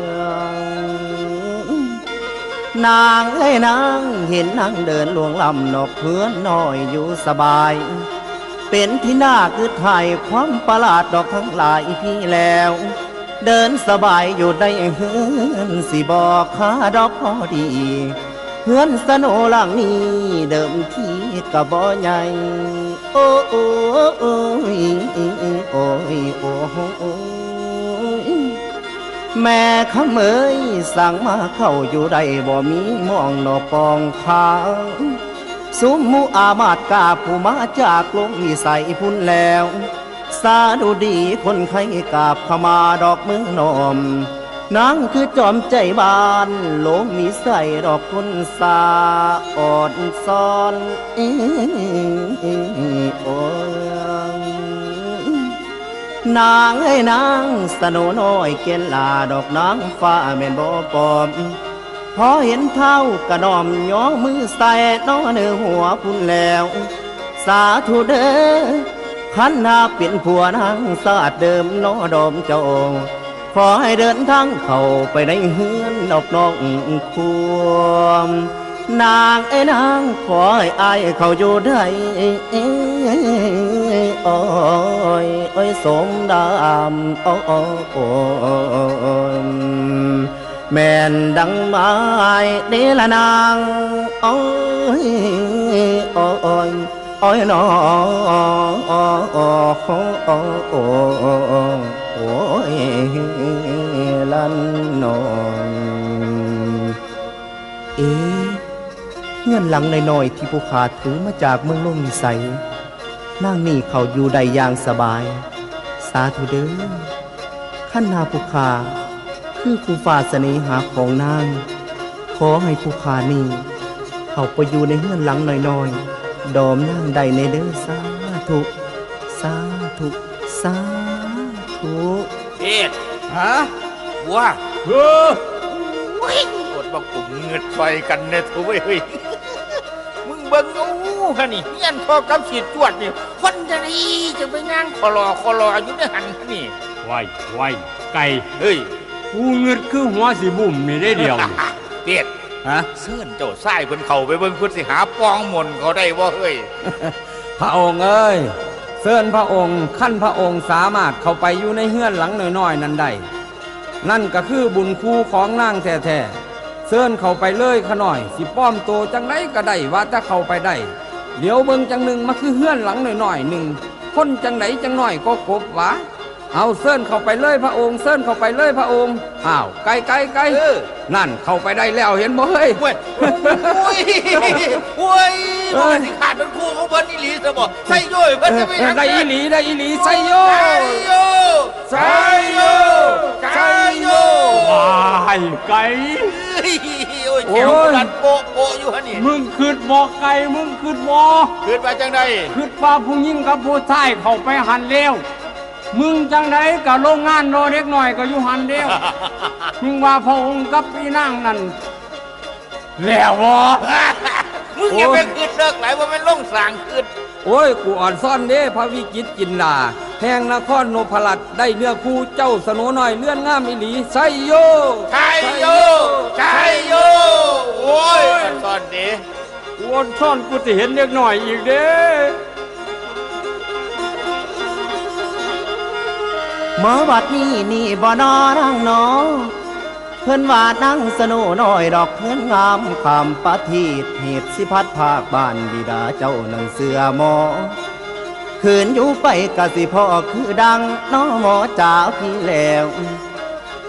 นางเอ้ยนางเห็นนางเดินลวงลำนอกเพื่อนน้อยอยู่สบาย เป็นที่น่าคือถ่ายความประหลาดดอกทั้งหลายพี่แล้ว เดินสบายอยู่ได้เฮือนสิบอกขาดอกพอดีเฮือนสโนหลังนี้เดิมทีกะบ่ใหญ่โอ้โอ้โอ้ยโอ้ยโอ้ยแม่ขะเมยสั่งมาเข้าอยู่ได้บ่มีมองนอปองขางสุมมุอามาตกาผู้มาจากลงมีใส่พุ่นแล้วสาดูดีคนไข้กาบขมาดอกมือนอมนางคือจอมใจบานโลมมีใส่ดอกคุณสาอ่อนซ้อนโอ้ย นางเอ้ยนางสโนน้อยเกณฑ์ลาดอกนางฟ้าแม่นบ่ปลอมพอเห็นเท้ากระดอมย่อมือใส่น้อเนื้อหัวพุ่นแล้ว สาธุเด้อขันนาเป็นผัวนางสาดเดิมน้อดอมเจ้าขอให้เดินทางเข้าไปในเฮือนดอกน้องควมนางเอ้ยนางขอให้อายเขาอยู่ได้โอ้ยโอ้ยสมดามโอ้ยแม่นดังไม้เดละนางโอ้ยโอ้ยโอ้ยน้อโอ้ยลันนอนเงื่อนหลังในน้อยที่ผู้ขาถือมาจากเมืองโลกนิสัยนั่งนี่เขาอยู่ใดอย่างสบายสาธุเด้อขั้นนาผู้ขาคือผู้ฝ่าเสน่หาของนางขอให้ผู้ขานี่เขาไปอยู่ในเงื่อนหลังน้อยๆดอมนั่งใดในเด้อสาธุสาธุสาธุ เอ็ดฮะว่าอดบักปุ่มเงือดไฟกันเนี่ยทุกเฮ้ยมึงเบิ่งเอาฮะนี่เงี้ยนพอกับฉีดจวดนี่คนจะดีจะไปนั่งคอรออยู่ในหันนี่ ไว้ไก่เฮ้ยกูเงือดคือหัวสิบุ่มนี่ได้เดียว เป็ดฮะเสื่อนเจ้าไส้เพิ่นเข้าไปเบิ่งเพิ่นสิหาปองมนเขาได้บ่เฮ้ย พระองค์เอ้ยเชิญพระองค์ขั้นพระองค์สามารถเข้าไปอยู่ในเฮือนหลังน้อยๆนั้นได้นั่นก็คือบุญคู่ของนางแท้ๆเชิญเข้าไปเลยขะหน่อยสิป้อมโตจังไดก็ได้ว่าจะเข้าไปได้เดี๋ยวเบิ่งจังหนึ่งมาคือเฮือนหลังน้อยๆหนึ่งคนจังไดจังน้อยก็กบวะเอาเชิญเข้าไปเลยพระองค์เชิญเข้าไปเลยพระองค์อ้าวไกลนั่นเข้าไปได้แล้วเห็นบ่เฮ้ยโอ้ยมันสิขาดเป็นคู่ของเพิ่นอีหลีซะบ่ใส่โย้ยเพิ่นจะไปได้อีหลีใส่โยว้ายไก่โอ้ยแขวดันโปะอยู่ฮะนี่มึงคืดบ่ไก่มึงคืดบ่คืดว่าจังได๋คืดว่าผู้หญิงกับผู้ชายเข้าไปหันแล้วมึงจังไดกับโรงงานรอเด็กหน่อยก็อยู่หันเดียวมึงว่าพระองค์กับพี่นางนั่นแล้ววะมึงอย่าไปคืดเลิกหลายว่าเป็นล่งสางคืดโอ้ยกูอ่อนซ่อนเด้พระวิจิตรจินดาแห่งนครโนพลัดได้เนื้อคู่เจ้าสโนน้อยเลื่อนงามอีหลีไซโยโอ้ยอ่อนซ่อนเด้กูอ่อนซ่อนกูจะเห็นเด็กหน่อยอีกเด้เมื่อบัดนี้นี่บ่นอนั่งนอเพิ่นว่านั่งสนุน้อยดอกเพิ่นงามคำปะทีดเหตุสิพัดภาคบ้านบิดาเจ้านั่งเสือหมอคืนอยู่ไปกะสิพ่อคือดังน้อหมอจ๋าพี่แล้ว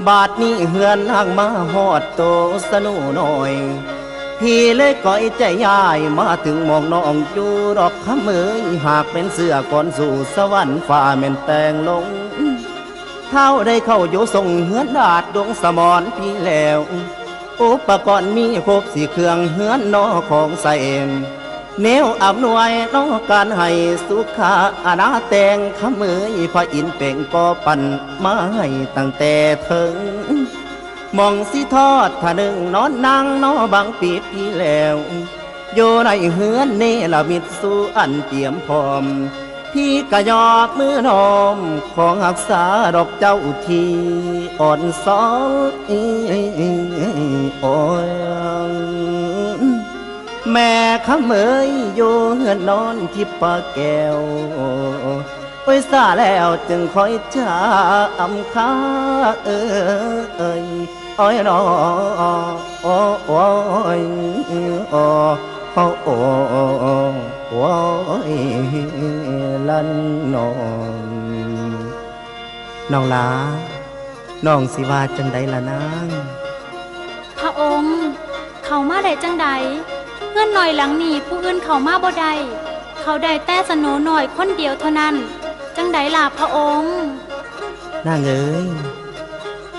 บาดนี้เฮือนนั่งมาหอดโตสนุน้อยพี่เลยก้อยใจยายมาถึงมองน้องอยู่ดอกคำเมยหากเป็นเสือก่อนสู่สวรรค์ฟ้าแม่นแต่งลงเท่าได้เข้าอยู่ส่งเฮือนดาดดวงสมอนพี่แล้วอุปกรณ์มีครบสี่เครื่องเฮือนนอของใส่เองแนวอำนวยนอการให้สุขาอนาแตงขมือพระอินเป่งก่อปั่นมาให้ตั้งแต่ถึงมองสิทอดถ้าหนึ่งนอนนั่งนอบังปีพี่แล้วอยู่ในเฮือนนี่ละมิดสู้อันเตรียมพร้อมพี่กะยอกมือนอมของหักษาดอกเจ้าทีอ่อนสองโอ้ยแม่ขะเมยอยู่เฮือนนอนที่ปากแก้วไปซาแล้วจึงคอยช้าอำคาโอ้ยนอโอ้ยโอ้ยลันนอนน้องลาน้องสิว่าจังใดล่ะนางพระองค์เขามาได้จังใดเงื่อนหน่อยหลังนี้ผู้อื่นเขามาบ่ได้เขาได้แต่สโนหน่อยคนเดียวเท่านั้นจังใดล่ะพระองค์นางเอ๋ย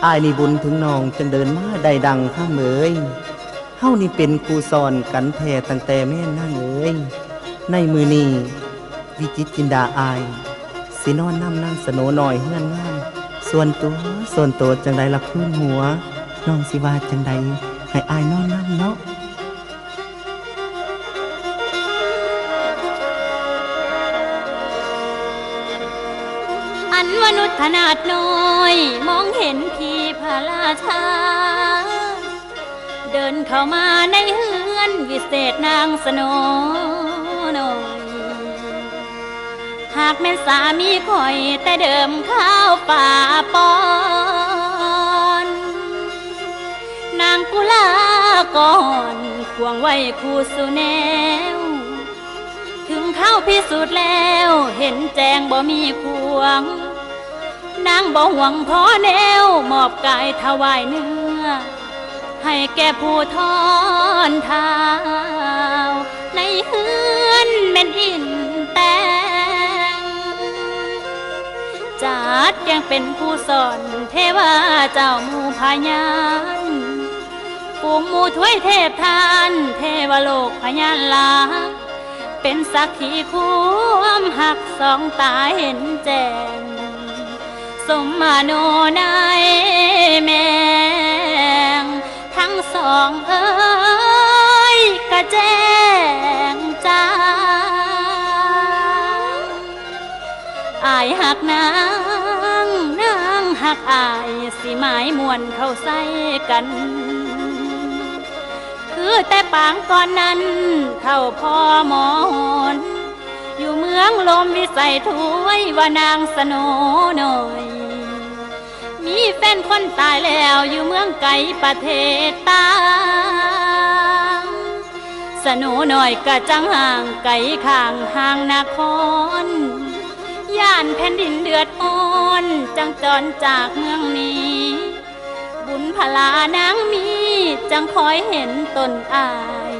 อ้ายนี่บุญถึงน้องจึงเดินมาได้ดังข้าเมยเฮานี่เป็นครูสอนกันแท้ตั้งแต่แม่นางเอ๋ยในมือนี้วิจิตรจินดาอายสิ สินอนน้ำนางสโนหน่อยเฮือนงามส่วนตัวจังใดละคุณหัวน้องสิว่าจังใดให้อายนอนน้ำเนาะ อันมนุษย์ขนาดน้อยมองเห็นพี่พระราชา เดินเข้ามาในเฮือนวิเศษนางสโนน้อยหากแม่นสามีคอยแต่เดิมข้าวป่าปอนนางกุลาก่อนควงไว้คู่สู่แนวถึงเข้าพิสูจน์แล้วเห็นแจงบ่มีควงนางบ่หวังพอแนวมอบกายถวายเนื้อให้แก่ผู้ทอนเท้าในเฮือนแม่นอินแต่งจัดยังเป็นผู้สอนเทวาเจ้าหมู่พญานปูงหมู่ถ้วยเทพทานเทวโลกพญานลาเป็นสักขีความหักสองตาเห็นแจ้งสมมาโนนายแมงทั้งสองเอ้ยกะแจ้งจ้างอายหักนางหักอายสิหมายมวนเข้าใส่กันคือแต่ปางก่อนนั้นเข้าพ่อหมอนอยู่เมืองลมวิสัยถ้วยว่านางสโนน้อยมีแฟนคนตายแล้วอยู่เมืองไกลประเทศต่างสโนน้อยกะจังห่างไกลข้างห่างนครย่านแผ่นดินเดือดอ่อนจังจรจากเมืองนี้บุญพลานางมีจังคอยเห็นตนอาย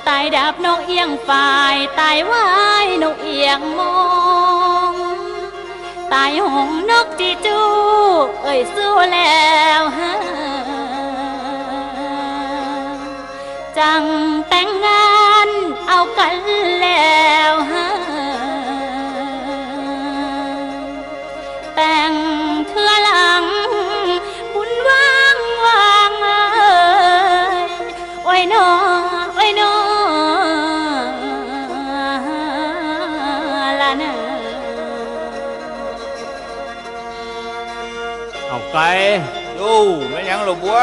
ตายดับนกเอียงฝ่ายตายว่ายนกเอียงมองตายหงนกจีจูเอ่ยสู้แล้วจังแต่งงานเอากันแล้วแต่งเทื่อหลังบุญว่างโอ้ยน้อโอ้ยน้อละเนอเอาไกล โย่แม่นหยังหรอบัว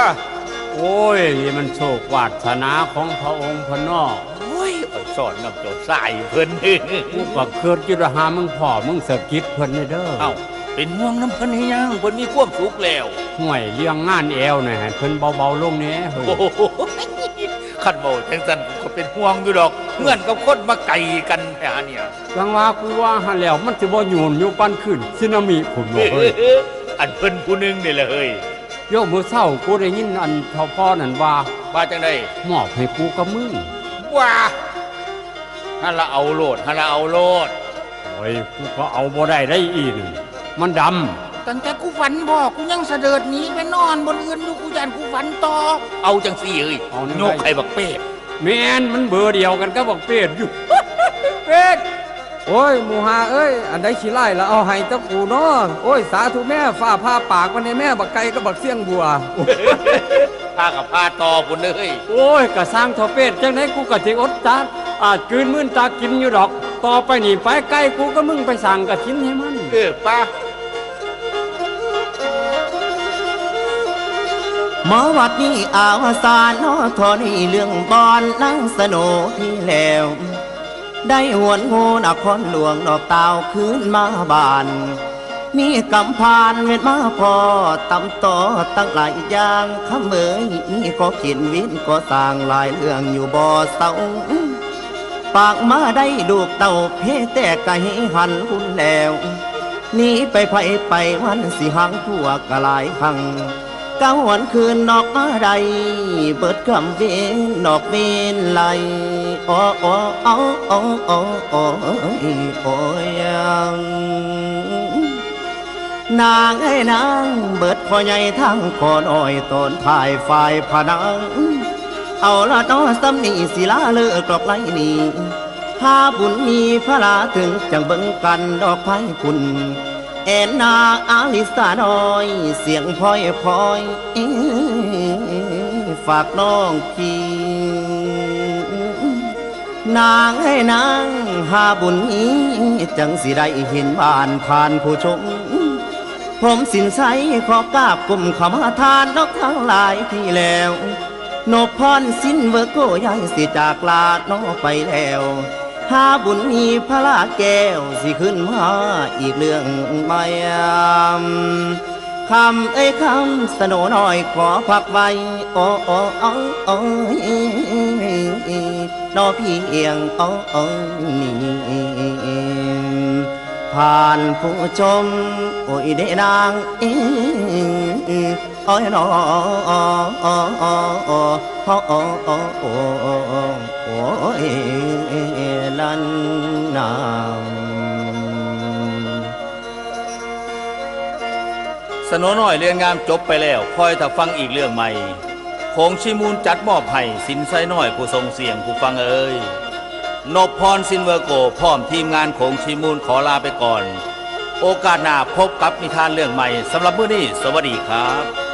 โอ้ยนี่มันโชควาสนาของพระองค์พระนอก โอ้ยอ่อยสอนน้ำเจ้าสายเพิ่น กูก็เกิดจุดหามึงพ่อมึงสะกิดเพิ่นเด้อ เอ้าเป็นห่วงน้ำเพิ่นให้ยังเพิ่นมีความสุขแล้ว ห่วยเลี้ยงงานแอวหน่อยให้เพิ่นเบาๆลงแหน่เฮ้ย โอ้โหขันโบจังสันก็เป็นห่วงอยู่ดอกเหมือนกับคนมาไก่กันแค่เนี่ย จังว่ากูว่าหันแล้วมันสิบ่โยนอยู่ปานขึ้นสึนามิพุ่นบ่เฮ้ย อันเพิ่นผู้หนึงนี่แหละเฮ้ย โยมมื้อเช้ากูได้ยินอันพ่อนั่นว่า ว่าจังได๋ มอบให้กูกับมึง ว่าฮันละเอาโลดฮันละเอาโลด โอ้ยกูก็เอาบ่ได้อีกมันดำ ตั้งแต่กูฝันพ่อกูยังเสด็จหนีไปนอนบนอื่นดูกูยันกูฝันต่อ เอาจังซี่เอ้ยโยกไข่บักเป๊ะ แม่นมันเบอร์เดียวกันก็บอกเป็ดอยู่ เป็ดโอ้ยหมูหาเอ้ยอันใดขี้ไล่ละเอาให้ตะกูเนาะโอ้ยสาธุแม่ฝ้าผ้าปากมันในแม่บักไก่ก็บักเสี่ยงบัว พากับพาต่อพุ่นเลย โอ้ยกะสร้างทอเป็ดจังไดกูกะสิอดตากืนมื่นตากินอยู่ดอก ต่อไปนี่ไปไกลกูก็มึงไปสั่งกะทิ้นให้มัน ป้า หมอวัดนี้อาวสานนอทอนี่เรื่องบอนนั่งสโนที่แล้ว ได้หวนงูนครหลวงดอกเตาคืนมาบาน มีกำพานเวทมาพอตำต่อตั้งหลายอย่างขเมยนี่ก็กินวินก็สร้างหลายเรื่องอยู่บ่อเศร้าปากมาได้ดูกเต่าเพแต่กะหิหันหุ่นแล้วหนีไปไผไปวันสิหังทั่วกะหลายครั้งกะหวนคืนนอกมาใดเบิดคำเวนนอกเวนไหลโอ้โอ้โอ้โอ้โอ้โอ้โอ้ยังนางไอ้นางเบิดพ่อใหญ่ทั้งพ่อน้อยตนภายฝ่ายผนังเอาละน้อสำนีศิลาเลิกกลอกไหลนี่ หาบุญมีพระลาถึงจังเบิ่งกันดอกไผ่คุณแอนนาอาลิสาน้อยเสียงพลอยพลอยฝากน้องพี่นางให้นางหาบุญนี้จังสิได้เห็นบ้านผ่านผู้ชมผมสินใสขอกราบกุมขมาทานนกทั้งหลายที่แล้วนบพรสินเวอร์โกยายสิจากลาน้อไปแล้วหาบุญมีพระลาแก้วสิขึ้นมาอีกเรื่องไม่คำคำสโนน้อยขอพักไว้โอ้โอ้โอ้โอ้นอพี่เอียงโอ้โอ้นี่ผ่านผู้ชมโอ้ยเดนางโอ้ยนอโอ้โอ้โอ้โอ้โอ้โอ้โอ้โอ้ยลันนามสโนน้อยเรื่องงามจบไปแล้วคอยถ้าฟังอีกเรื่องใหม่โขงชิมูลจัดมอบให้สินไซน้อยผู้ทรงเสียงผู้ฟังเอ่ยนพพรซินเวอร์โกพร้อมทีมงานโขงชิมูลขอลาไปก่อนโอกาสหน้าพบกับนิทานเรื่องใหม่สำหรับมื้อนี้สวัสดีครับ